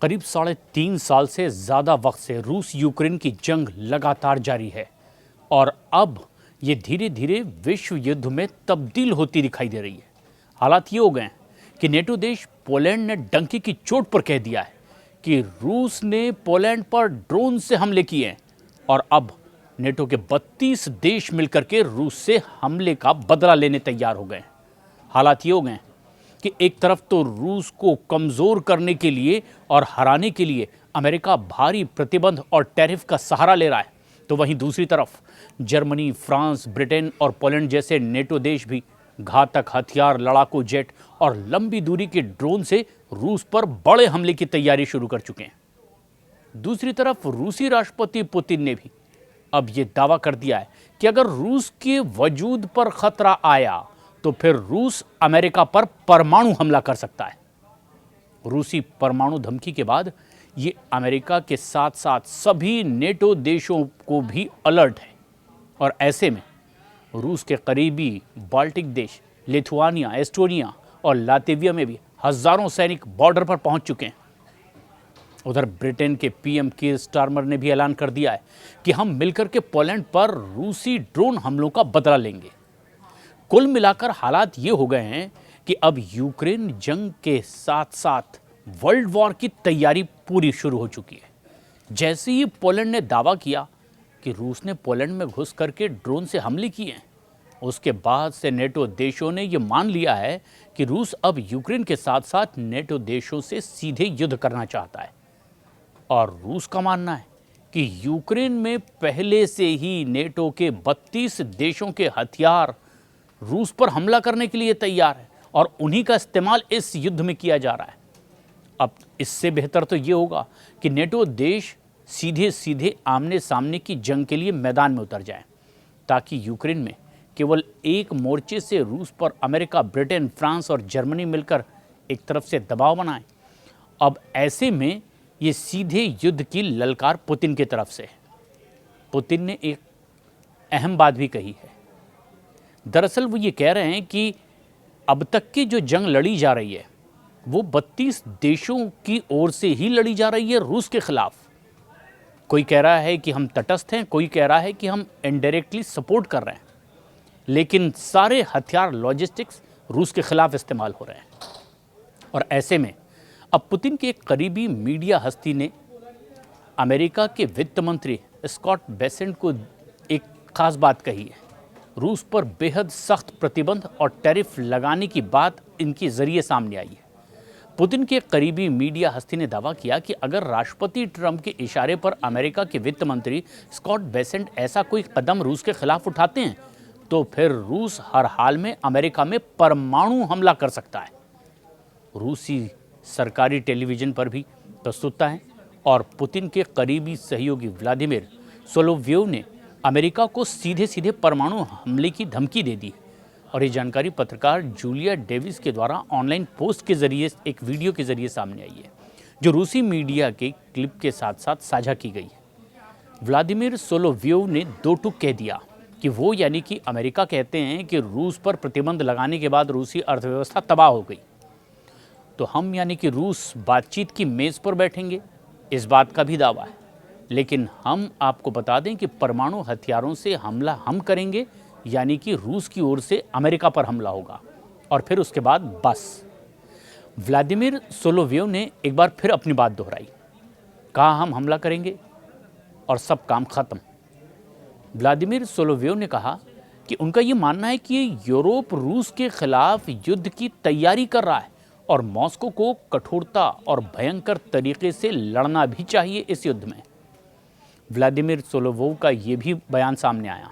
करीब 3.5 साल से ज़्यादा वक्त से रूस यूक्रेन की जंग लगातार जारी है और अब ये धीरे धीरे विश्व युद्ध में तब्दील होती दिखाई दे रही है। हालात ये हो गए हैं कि नेटो देश पोलैंड ने डंके की चोट पर कह दिया है कि रूस ने पोलैंड पर ड्रोन से हमले किए हैं और अब नेटो के 32 देश मिलकर के रूस से हमले का बदला लेने तैयार हो गए हैं। हालात ये हो गए हैं कि एक तरफ तो रूस को कमज़ोर करने के लिए और हराने के लिए अमेरिका भारी प्रतिबंध और टैरिफ का सहारा ले रहा है, तो वहीं दूसरी तरफ जर्मनी, फ्रांस, ब्रिटेन और पोलैंड जैसे नेटो देश भी घातक हथियार, लड़ाकू जेट और लंबी दूरी के ड्रोन से रूस पर बड़े हमले की तैयारी शुरू कर चुके हैं। दूसरी तरफ रूसी राष्ट्रपति पुतिन ने भी अब ये दावा कर दिया है कि अगर रूस के वजूद पर खतरा आया तो फिर रूस अमेरिका पर परमाणु हमला कर सकता है। रूसी परमाणु धमकी के बाद ये अमेरिका के साथ साथ सभी नेटो देशों को भी अलर्ट है और ऐसे में रूस के करीबी बाल्टिक देश लिथुआनिया, एस्टोनिया और लातविया में भी हजारों सैनिक बॉर्डर पर पहुंच चुके हैं। उधर ब्रिटेन के पीएम कीर स्टारमर ने भी ऐलान कर दिया है कि हम मिलकर के पोलैंड पर रूसी ड्रोन हमलों का बदला लेंगे। कुल मिलाकर हालात ये हो गए हैं कि अब यूक्रेन जंग के साथ साथ वर्ल्ड वॉर की तैयारी पूरी शुरू हो चुकी है। जैसे ही पोलैंड ने दावा किया कि रूस ने पोलैंड में घुस करके ड्रोन से हमले किए हैं, उसके बाद से नेटो देशों ने ये मान लिया है कि रूस अब यूक्रेन के साथ साथ नेटो देशों से सीधे युद्ध करना चाहता है। और रूस का मानना है कि यूक्रेन में पहले से ही नेटो के 32 देशों के हथियार रूस पर हमला करने के लिए तैयार है और उन्हीं का इस्तेमाल इस युद्ध में किया जा रहा है। अब इससे बेहतर तो ये होगा कि नेटो देश सीधे सीधे आमने सामने की जंग के लिए मैदान में उतर जाएं, ताकि यूक्रेन में केवल एक मोर्चे से रूस पर अमेरिका, ब्रिटेन, फ्रांस और जर्मनी मिलकर एक तरफ से दबाव बनाएं। अब ऐसे में ये सीधे युद्ध की ललकार पुतिन की तरफ से है। पुतिन ने एक अहम बात भी कही है। दरअसल वो ये कह रहे हैं कि अब तक की जो जंग लड़ी जा रही है वो 32 देशों की ओर से ही लड़ी जा रही है रूस के खिलाफ। कोई कह रहा है कि हम तटस्थ हैं, कोई कह रहा है कि हम इनडायरेक्टली सपोर्ट कर रहे हैं, लेकिन सारे हथियार, लॉजिस्टिक्स रूस के खिलाफ इस्तेमाल हो रहे हैं। और ऐसे में अब पुतिन के एक करीबी मीडिया हस्ती ने अमेरिका के वित्त मंत्री स्कॉट बेसेंट को एक खास बात कही है। रूस पर बेहद सख्त प्रतिबंध और टैरिफ लगाने की बात इनके जरिए सामने आई है। पुतिन के करीबी मीडिया हस्ती ने दावा किया कि अगर राष्ट्रपति ट्रंप के इशारे पर अमेरिका के वित्त मंत्री स्कॉट बेसेंट ऐसा कोई कदम रूस के खिलाफ उठाते हैं तो फिर रूस हर हाल में अमेरिका में परमाणु हमला कर सकता है। रूसी सरकारी टेलीविजन पर भी प्रस्तुतता है और पुतिन के करीबी सहयोगी व्लादिमीर सोलोव्योव ने अमेरिका को सीधे सीधे परमाणु हमले की धमकी दे दी है। और ये जानकारी पत्रकार जूलिया डेविस के द्वारा ऑनलाइन पोस्ट के जरिए एक वीडियो के जरिए सामने आई है, जो रूसी मीडिया के क्लिप के साथ साथ साझा की गई है। व्लादिमीर सोलोव्योव ने दो टूक कह दिया कि वो यानी कि अमेरिका कहते हैं कि रूस पर प्रतिबंध लगाने के बाद रूसी अर्थव्यवस्था तबाह हो गई, तो हम यानी कि रूस बातचीत की मेज़ पर बैठेंगे, इस बात का भी दावा है। लेकिन हम आपको बता दें कि परमाणु हथियारों से हमला हम करेंगे, यानी कि रूस की ओर से अमेरिका पर हमला होगा और फिर उसके बाद बस। व्लादिमीर सोलोव्योव ने एक बार फिर अपनी बात दोहराई, कहा हम हमला करेंगे और सब काम खत्म। व्लादिमीर सोलोव्योव ने कहा कि उनका ये मानना है कि यूरोप रूस के खिलाफ युद्ध की तैयारी कर रहा है और मॉस्को को कठोरता और भयंकर तरीके से लड़ना भी चाहिए इस युद्ध में। व्लादिमीर सोलोवोव का ये भी बयान सामने आया।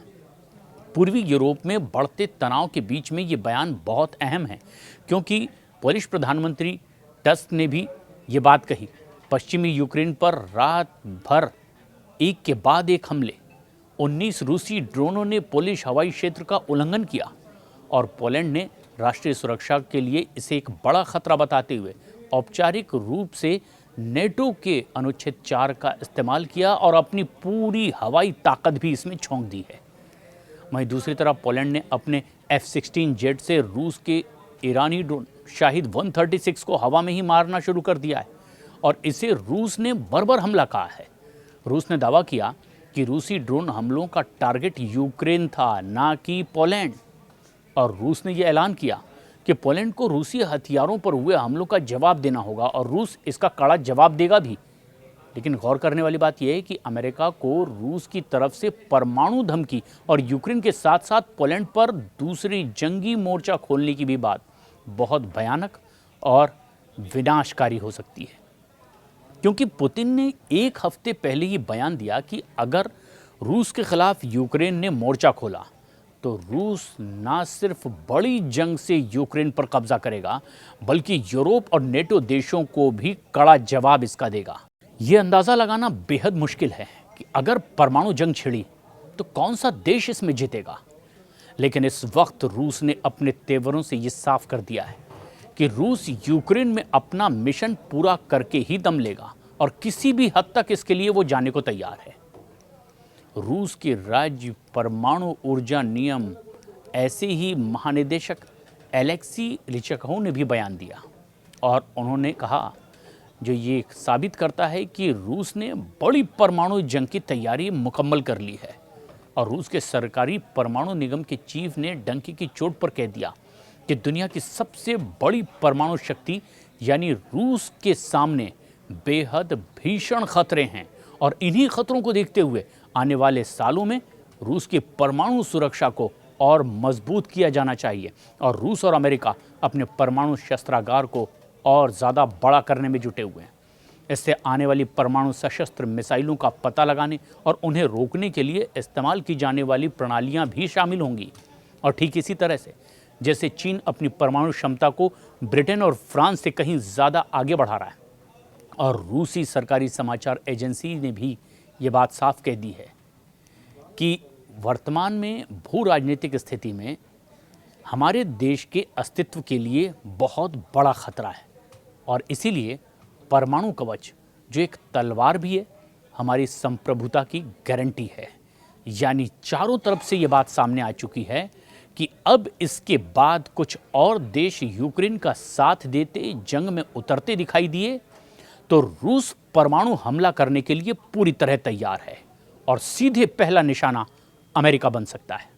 पूर्वी यूरोप में बढ़ते तनाव के बीच में ये बयान बहुत अहम है, क्योंकि पोलिश प्रधानमंत्री टस्क ने भी ये बात कही। पश्चिमी यूक्रेन पर रात भर एक के बाद एक हमले, 19 रूसी ड्रोनों ने पोलिश हवाई क्षेत्र का उल्लंघन किया और पोलैंड ने राष्ट्रीय सुरक्षा के लिए इसे एक बड़ा खतरा बताते हुए औपचारिक रूप से नेटो के अनुच्छेद 4 का इस्तेमाल किया और अपनी पूरी हवाई ताकत भी इसमें झोंक दी है। वहीं दूसरी तरफ पोलैंड ने अपने F-16 जेट से रूस के ईरानी ड्रोन शाहिद 136 को हवा में ही मारना शुरू कर दिया है और इसे रूस ने बर्बर हमला कहा है। रूस ने दावा किया कि रूसी ड्रोन हमलों का टारगेट यूक्रेन था, ना कि पोलैंड। और रूस ने यह ऐलान किया कि पोलैंड को रूसी हथियारों पर हुए हमलों का जवाब देना होगा और रूस इसका कड़ा जवाब देगा भी। लेकिन गौर करने वाली बात यह है कि अमेरिका को रूस की तरफ से परमाणु धमकी और यूक्रेन के साथ साथ पोलैंड पर दूसरी जंगी मोर्चा खोलने की भी बात बहुत भयानक और विनाशकारी हो सकती है, क्योंकि पुतिन ने एक हफ्ते पहले ही बयान दिया कि अगर रूस के खिलाफ यूक्रेन ने मोर्चा खोला तो रूस न सिर्फ बड़ी जंग से यूक्रेन पर कब्जा करेगा, बल्कि यूरोप और नेटो देशों को भी कड़ा जवाब इसका देगा। ये अंदाज़ा लगाना बेहद मुश्किल है कि अगर परमाणु जंग छिड़ी तो कौन सा देश इसमें जीतेगा। लेकिन इस वक्त रूस ने अपने तेवरों से ये साफ कर दिया है कि रूस यूक्रेन में अपना मिशन पूरा करके ही दम लेगा और किसी भी हद तक इसके लिए वो जाने को तैयार है। रूस के राज्य परमाणु ऊर्जा नियम ऐसे ही महानिदेशक एलेक्सी रिचकोव ने भी बयान दिया और उन्होंने कहा, जो ये साबित करता है कि रूस ने बड़ी परमाणु जंग की तैयारी मुकम्मल कर ली है। और रूस के सरकारी परमाणु निगम के चीफ ने डंके की चोट पर कह दिया कि दुनिया की सबसे बड़ी परमाणु शक्ति यानी रूस के सामने बेहद भीषण खतरे हैं और इन्हीं खतरों को देखते हुए आने वाले सालों में रूस की परमाणु सुरक्षा को और मजबूत किया जाना चाहिए और रूस और अमेरिका अपने परमाणु शस्त्रागार को और ज़्यादा बड़ा करने में जुटे हुए हैं। इससे आने वाली परमाणु सशस्त्र मिसाइलों का पता लगाने और उन्हें रोकने के लिए इस्तेमाल की जाने वाली प्रणालियां भी शामिल होंगी। और ठीक इसी तरह से जैसे चीन अपनी परमाणु क्षमता को ब्रिटेन और फ्रांस से कहीं ज़्यादा आगे बढ़ा रहा है, और रूसी सरकारी समाचार एजेंसी ने भी ये बात साफ कह दी है कि वर्तमान में भू राजनीतिक स्थिति में हमारे देश के अस्तित्व के लिए बहुत बड़ा खतरा है। और इसीलिए परमाणु कवच, जो एक तलवार भी है, हमारी संप्रभुता की गारंटी है। यानी चारों तरफ से ये बात सामने आ चुकी है कि अब इसके बाद कुछ और देश यूक्रेन का साथ देते जंग में उतरते दिखाई दिए तो रूस परमाणु हमला करने के लिए पूरी तरह तैयार है और सीधे पहला निशाना अमेरिका बन सकता है।